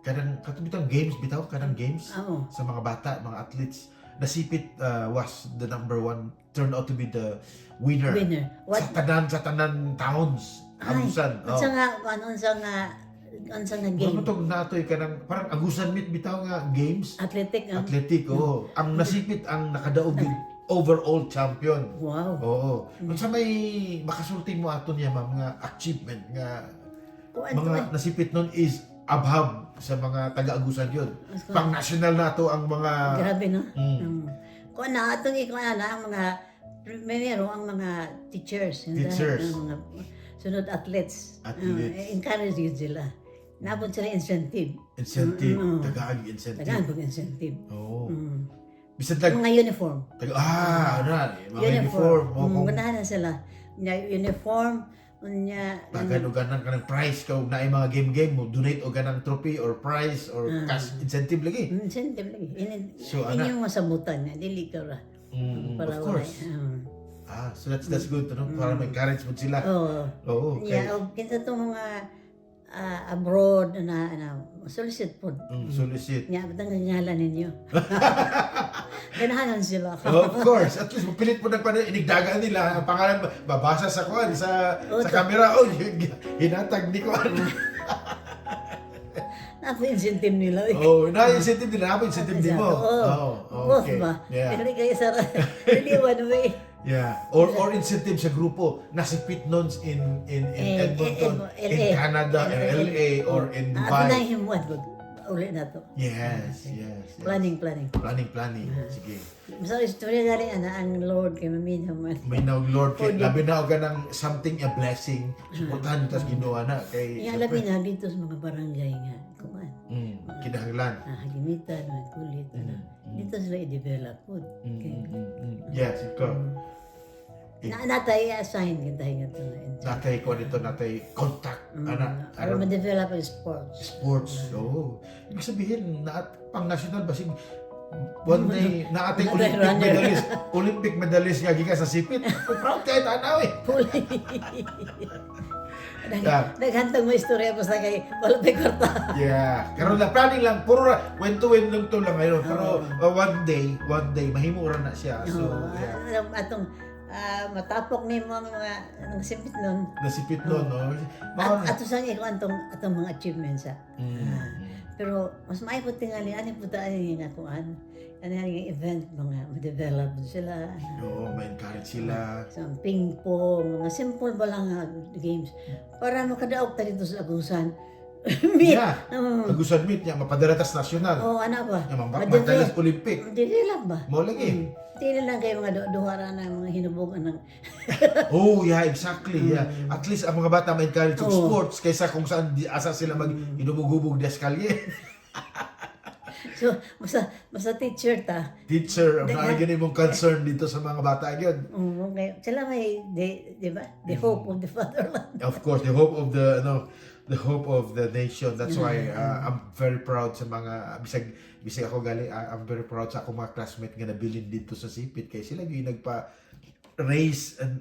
kanang katong games bitaw kanang games Oo. sa mga bata, mga athletes. Nasipit was the number one, turned out to be the winner. Winner. What? Sa tanan towns. Agusan. Unsa nga, unsa nga game? Ano tong natoy kanang parang agusan meet bitaw nga games. Athletic. Athletic, oo. Ang nasipit ang nakadaog yung overall champion. Wow. Oo. Kung sa may makasulting mo aton niya mga achievement nga mga nasipit nun is abhab sa mga taga-agusan yun. Pang national na to ang mga Grabe, no? Kung na, itong ikaw na, ang mga, primero, ang mga teachers. Teachers. Ang mga sunod athletes. Athletes. Encourage yun sila. Nabot sila incentive. incentive, taga-agi incentive. Tagaan pag incentive. Oo. Mm. Bisan tag Mga uniform. mga uniform. Ganahan na sila. Uniform, Tagan-uganan ka ng prize ka na mga game mo donate o ganang trophy or prize or cash incentive lagi. incentive lagi. So, Inyong masabutan na, dili ka ra. Of course. So that's good to know para ma-encourage mo sila. Oo. Oo. Yeah, o kinsa itong mga abroad na solicit po. Solicit. Nga, ba't ang ngalan ninyo? Ganahanan sila. Of course, at least pilit mo inigdagan nila ang pangalan babasa sa kuan sa camera. Oh, hinatag ni kuan. Napo incentive nila. Oh, na-incentive din ako, incentive din mo. Both Okay. ba? Yeah. Pero kayo sa really one way. Yeah. Or incentive sa grupo nasipit nun in Edmonton, in Canada, LA, or in Ako na Dubai. himuat ko. Uli na to. Yes. Planning. Planning. Sige. So, istorya galing ang Lord kay maminaw man. May now Lord kay labi na og ganang something a blessing. Suportahan tas Ginoo na kay Yung labi na dito sa mga barangay nga. Kuman. kinahanglan. Hagimitan, mga kulit. Dito sila i-develop po. Yes, ikaw. Natay assign kita nga ito. Natay ko dito, natay contact. Para ma-develop ang sports. Sports. Oo. Ibig sabihin, pang national basig one day na ating Olympic medalist nga gikan sa sipit. Proud kay tanaw eh. Naghantang mo istorya pa sa kay wala pa kwarta. Yeah. Karon lang planning lang puro when to win lang to lang ngayon. Pero one day mahimo ra na siya. So, yeah. Atong matapok ni mo ang mga sipit nun. Nasipit nun, no? Ato sang ikaw atong mga achievements sa. Pero mas maipot tingali ani puta ani nga kuan. Ani nga event mga ma-develop sila. Oo, ma-encourage sila. Sa ping pong, mga simple ba lang nga games. Para makadaog ta dito sa Agusan. Yeah. Agusan meet niya mapadaratas nasyonal. Oo, ano ba? Yung madalas Olympic. Develop ba? Mo lagi. Hindi lang kayo mga duhara na mga hinubogan ng... Oh, yeah, exactly. Yeah. At least ang mga bata ma-encourage yung sports kaysa kung saan asa sila mag-hinubog-hubog deskalye. So, basta teacher ta. Teacher, ang nalagyan mong concern dito sa mga bata yun. Okay. Sila may, di ba? The hope of the fatherland. Of course, the hope of the hope of the nation. That's why I'm very proud sa mga bisag ako galing. I'm very proud sa akong mga classmates nga nabilin dito sa Sipit kay sila yung nagpa raise and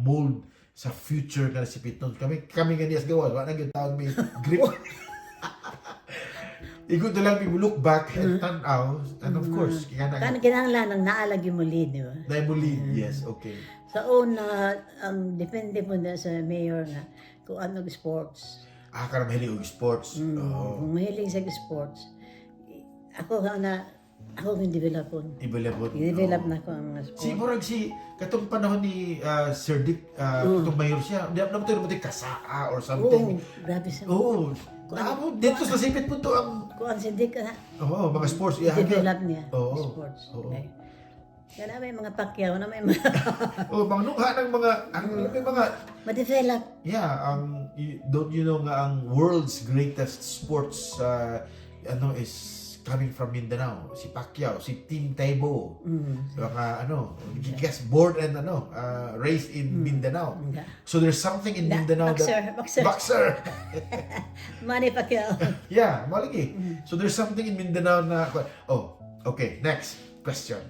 mold sa future nga Sipit nun. Kami nga niyas gawas, wala nang yung taon may grip. Ikot na lang we look back and turn out, and of course, Kinahanglan ng naalagi mo lead, di ba? dahil mo lead, yes, okay. Sa una, ang depende po na sa mayor na kung ano sports. Karang mahilig og sports. Kung mahilig sa sports, ako yung develop po. I-develop na ko ang mga sports. Katong panahon ni Sir Dick, katong mayor siya, di naman tayo naman kasaa or something. Grabe siya. Dito sa Sipit po to ang... Kung ang sindik na, mga sports. develop niya. Oo. Sports. Okay. Kaya may mga pakyaw na may mga... mga nungha ng mga... Ma-develop. Yeah, don't you know nga ang world's greatest sports is coming from Mindanao, si Pacquiao, si Tim Taybo. Mga gigas born and raised in Mindanao. So there's something in Mindanao Boxer. Manny Pacquiao. Yeah, malagi. So there's something in Mindanao na okay, next question.